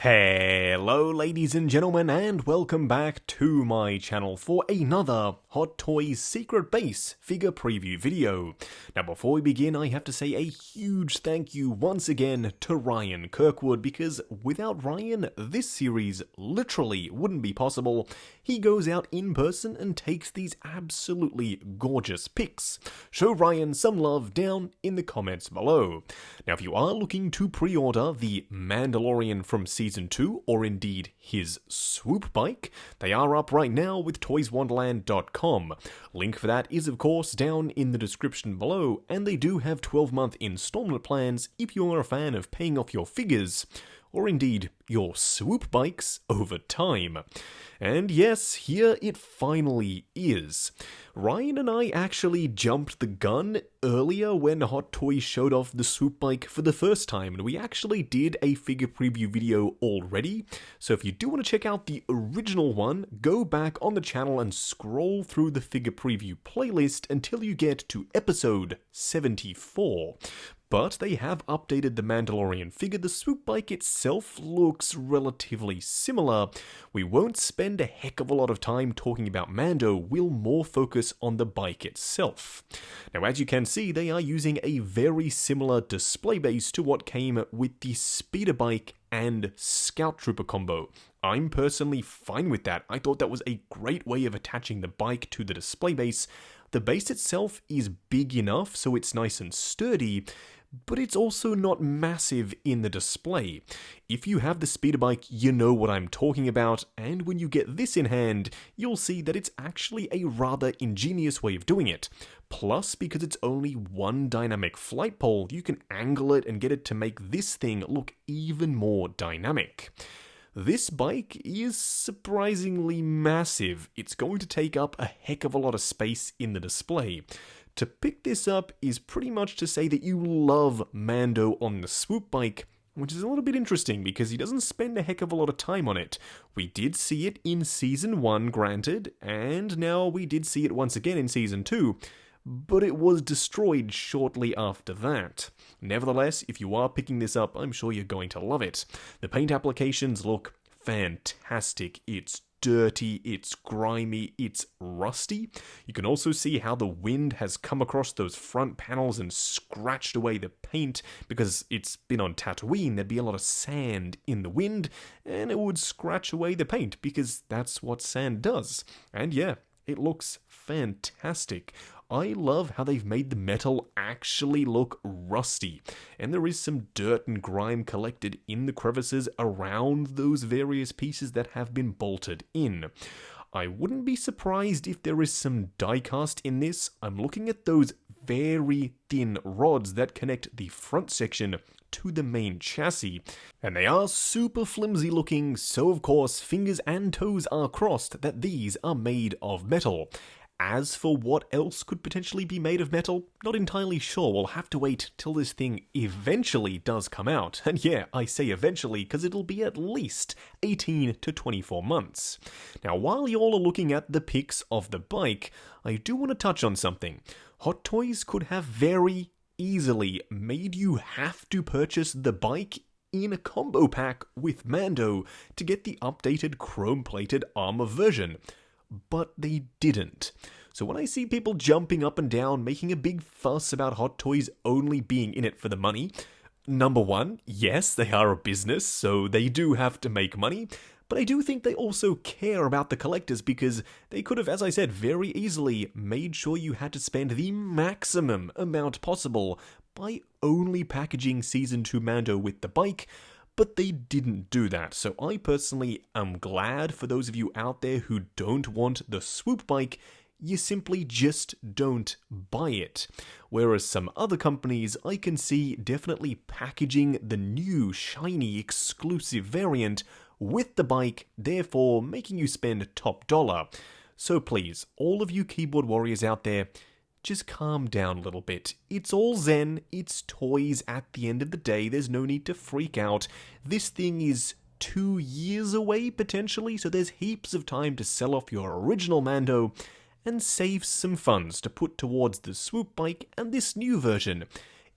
Hello ladies and gentlemen, and welcome back to my channel for another Hot Toys Secret Base figure preview video. Now before we begin, I have to say a huge thank you once again to Ryan Kirkwood, because without Ryan, this series literally wouldn't be possible. He goes out in person and takes these absolutely gorgeous pics. Show Ryan some love down in the comments below. Now if you are looking to pre-order the Mandalorian from Season 2, or indeed his Swoop bike, they are up right now with toyswonderland.com. Link for that is of course down in the description below, and they do have 12-month installment plans if you are a fan of paying off your figures, or indeed your Swoop bikes over time. And yes, here it finally is. Ryan and I actually jumped the gun earlier when Hot Toys showed off the Swoop bike for the first time, and we actually did a figure preview video already. So if you do want to check out the original one, go back on the channel and scroll through the figure preview playlist until you get to episode 74. But they have updated the Mandalorian figure. The Swoop bike itself looks relatively similar. We won't spend a heck of a lot of time talking about Mando, we'll more focus on the bike itself. Now as you can see, they are using a very similar display base to what came with the speeder bike and Scout Trooper combo. I'm personally fine with that. I thought that was a great way of attaching the bike to the display base. The base itself is big enough so it's nice and sturdy, but it's also not massive in the display. If you have the speeder bike, you know what I'm talking about, and when you get this in hand, you'll see that it's actually a rather ingenious way of doing it. Plus, because it's only one dynamic flight pole, you can angle it and get it to make this thing look even more dynamic. This bike is surprisingly massive. It's going to take up a heck of a lot of space in the display. To pick this up is pretty much to say that you love Mando on the Swoop bike, which is a little bit interesting because he doesn't spend a heck of a lot of time on it. We did see it in Season 1, granted, and now we did see it once again in Season 2, but it was destroyed shortly after that. Nevertheless, if you are picking this up, I'm sure you're going to love it. The paint applications look fantastic. It's dirty, it's grimy, it's rusty. You can also see how the wind has come across those front panels and scratched away the paint, because it's been on Tatooine. There'd be a lot of sand in the wind, and it would scratch away the paint, because that's what sand does. And yeah, it looks fantastic. I love how they've made the metal actually look rusty, and there is some dirt and grime collected in the crevices around those various pieces that have been bolted in. I wouldn't be surprised if there is some die-cast in this. I'm looking at those very thin rods that connect the front section to the main chassis, and they are super flimsy looking, so of course fingers and toes are crossed that these are made of metal. As for what else could potentially be made of metal, not entirely sure. We'll have to wait till this thing eventually does come out. And yeah, I say eventually because it'll be at least 18 to 24 months. Now, while y'all are looking at the pics of the bike, I do want to touch on something. Hot Toys could have very easily made you have to purchase the bike in a combo pack with Mando to get the updated chrome-plated armor version. But they didn't. So when I see people jumping up and down, making a big fuss about Hot Toys only being in it for the money, number one, yes, they are a business, so they do have to make money, but I do think they also care about the collectors, because they could have, as I said, very easily made sure you had to spend the maximum amount possible by only packaging Season 2 Mando with the bike. But they didn't do that, so I personally am glad for those of you out there who don't want the Swoop bike. You simply just don't buy it. Whereas some other companies I can see definitely packaging the new, shiny, exclusive variant with the bike, therefore making you spend top dollar. So please, all of you keyboard warriors out there, just calm down a little bit. It's all zen, it's toys at the end of the day, there's no need to freak out. This thing is 2 years away potentially, so there's heaps of time to sell off your original Mando and save some funds to put towards the Swoop bike and this new version.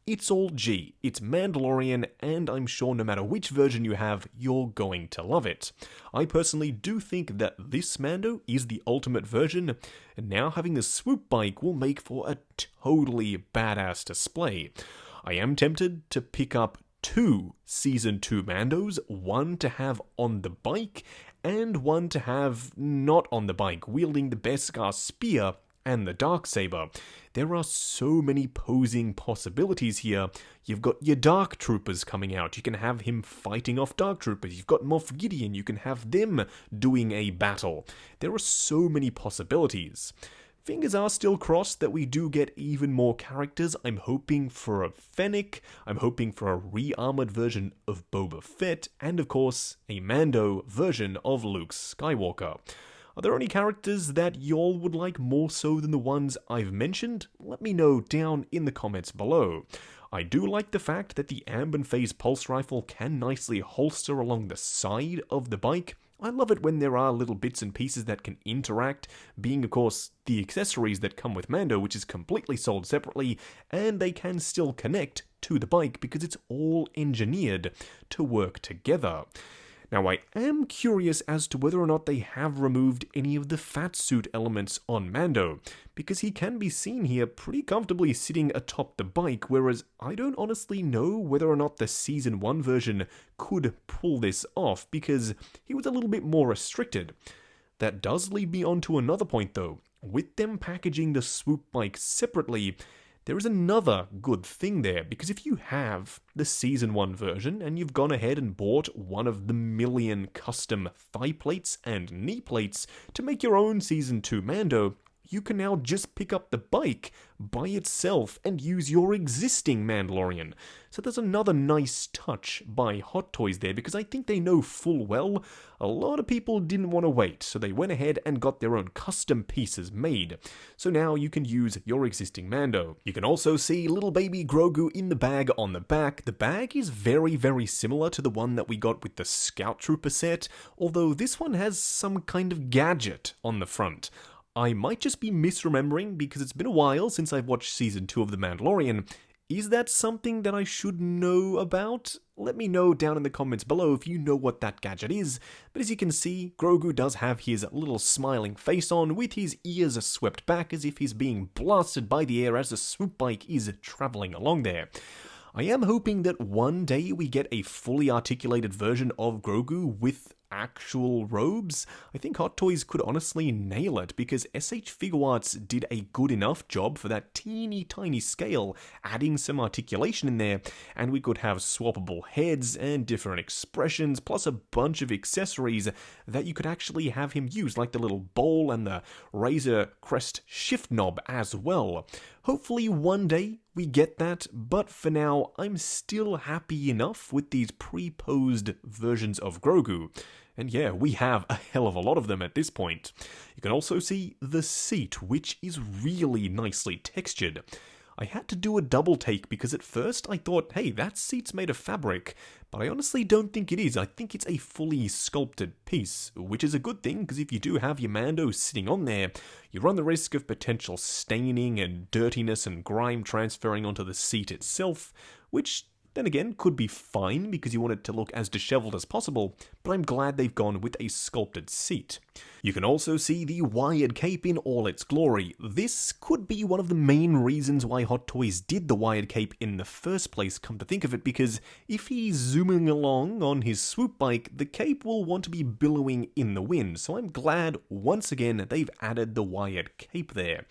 It's all G, it's Mandalorian, and I'm sure no matter which version you have, you're going to love it. I personally do think that this Mando is the ultimate version, and now having the Swoop bike will make for a totally badass display. I am tempted to pick up 2 Season 2 Mandos, one to have on the bike, and one to have not on the bike, wielding the Beskar spear and the Darksaber. There are so many posing possibilities here. You've got your Dark Troopers coming out, you can have him fighting off Dark Troopers. You've got Moff Gideon, you can have them doing a battle. There are so many possibilities. Fingers are still crossed that we do get even more characters. I'm hoping for a Fennec, I'm hoping for a re-armored version of Boba Fett, and of course, a Mando version of Luke Skywalker. Are there any characters that y'all would like more so than the ones I've mentioned? Let me know down in the comments below. I do like the fact that the Amber Phase Pulse Rifle can nicely holster along the side of the bike. I love it when there are little bits and pieces that can interact, being of course the accessories that come with Mando, which is completely sold separately, and they can still connect to the bike because it's all engineered to work together. Now, I am curious as to whether or not they have removed any of the fat suit elements on Mando, because he can be seen here pretty comfortably sitting atop the bike, whereas I don't honestly know whether or not the Season 1 version could pull this off, because he was a little bit more restricted. That does lead me on to another point though. With them packaging the Swoop bike separately, there is another good thing there, because if you have the Season 1 version and you've gone ahead and bought one of the million custom thigh plates and knee plates to make your own Season 2 Mando, you can now just pick up the bike by itself and use your existing Mandalorian. So there's another nice touch by Hot Toys there, because I think they know full well a lot of people didn't want to wait, so they went ahead and got their own custom pieces made. So now you can use your existing Mando. You can also see little baby Grogu in the bag on the back. The bag is very, very similar to the one that we got with the Scout Trooper set, although this one has some kind of gadget on the front. I might just be misremembering because it's been a while since I've watched Season 2 of The Mandalorian. Is that something that I should know about? Let me know down in the comments below if you know what that gadget is. But as you can see, Grogu does have his little smiling face on, with his ears swept back as if he's being blasted by the air as the swoop bike is travelling along there. I am hoping that one day we get a fully articulated version of Grogu with actual robes. I think Hot Toys could honestly nail it, because SH Figuarts did a good enough job for that teeny tiny scale, adding some articulation in there, and we could have swappable heads and different expressions, plus a bunch of accessories that you could actually have him use, like the little bowl and the Razor Crest shift knob as well. Hopefully one day we get that, but for now I'm still happy enough with these pre-posed versions of Grogu. And yeah, we have a hell of a lot of them at this point. You can also see the seat, which is really nicely textured. I had to do a double take because at first I thought, hey, that seat's made of fabric, but I honestly don't think it is. I think it's a fully sculpted piece, which is a good thing, because if you do have your Mando sitting on there, you run the risk of potential staining and dirtiness and grime transferring onto the seat itself, which then again could be fine because you want it to look as disheveled as possible, but I'm glad they've gone with a sculpted seat. You can also see the wired cape in all its glory. This could be one of the main reasons why Hot Toys did the wired cape in the first place, come to think of it, because if he's zooming along on his swoop bike, the cape will want to be billowing in the wind, so I'm glad once again they've added the wired cape there.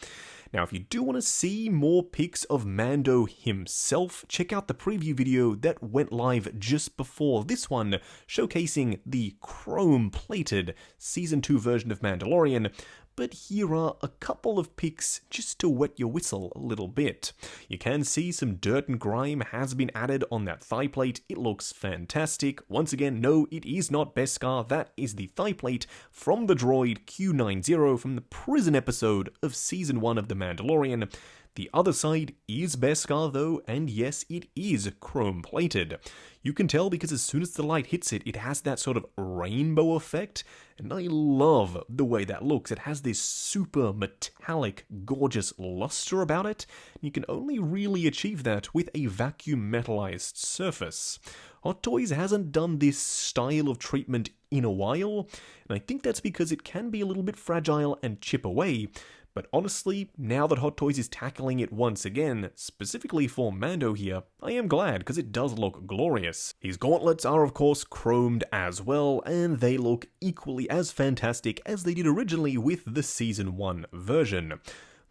Now, if you do want to see more pics of Mando himself, check out the preview video that went live just before this one, showcasing the chrome-plated Season 2 version of Mandalorian. But here are a couple of pics just to wet your whistle a little bit. You can see some dirt and grime has been added on that thigh plate. It looks fantastic. Once again, no, it is not Beskar. That is the thigh plate from the droid Q90 from the prison episode of Season 1 of The Mandalorian. The other side is Beskar though, and yes, it is chrome plated. You can tell because as soon as the light hits it, it has that sort of rainbow effect, and I love the way that looks. It has this super metallic, gorgeous luster about it, and you can only really achieve that with a vacuum metallized surface. Hot Toys hasn't done this style of treatment in a while, and I think that's because it can be a little bit fragile and chip away. But honestly, now that Hot Toys is tackling it once again, specifically for Mando here, I am glad because it does look glorious. His gauntlets are of course chromed as well, and they look equally as fantastic as they did originally with the Season 1 version.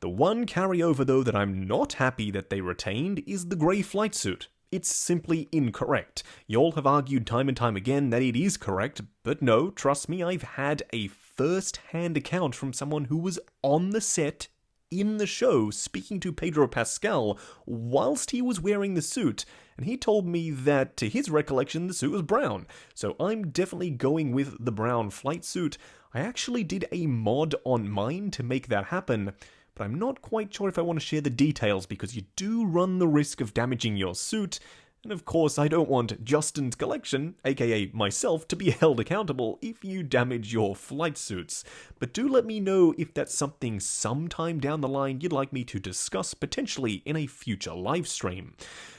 The one carryover though that I'm not happy that they retained is the grey flight suit. It's simply incorrect. Y'all have argued time and time again that it is correct, but no, trust me, I've had a first-hand account from someone who was on the set in the show speaking to Pedro Pascal whilst he was wearing the suit, and he told me that to his recollection the suit was brown, so I'm definitely going with the brown flight suit. I actually did a mod on mine to make that happen, but I'm not quite sure if I want to share the details because you do run the risk of damaging your suit, and of course I don't want Justin's collection, aka myself, to be held accountable if you damage your flight suits. But do let me know if that's something sometime down the line you'd like me to discuss potentially in a future livestream.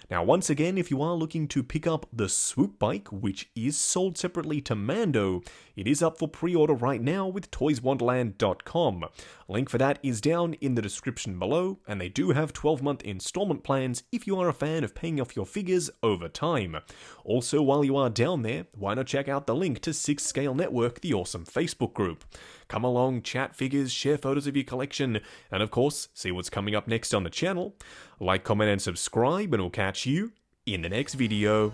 Now once again, if you are looking to pick up the Swoop bike, which is sold separately to Mando, it is up for pre-order right now with toyswonderland.com. Link for that is down in the description below, and they do have 12-month installment plans if you are a fan of paying off your figures over time. Also, while you are down there, why not check out the link to 6 Scale Network, the awesome Facebook group. Come along, chat figures, share photos of your collection, and of course, see what's coming up next on the channel. Like, comment, and subscribe, and we'll catch you in the next video.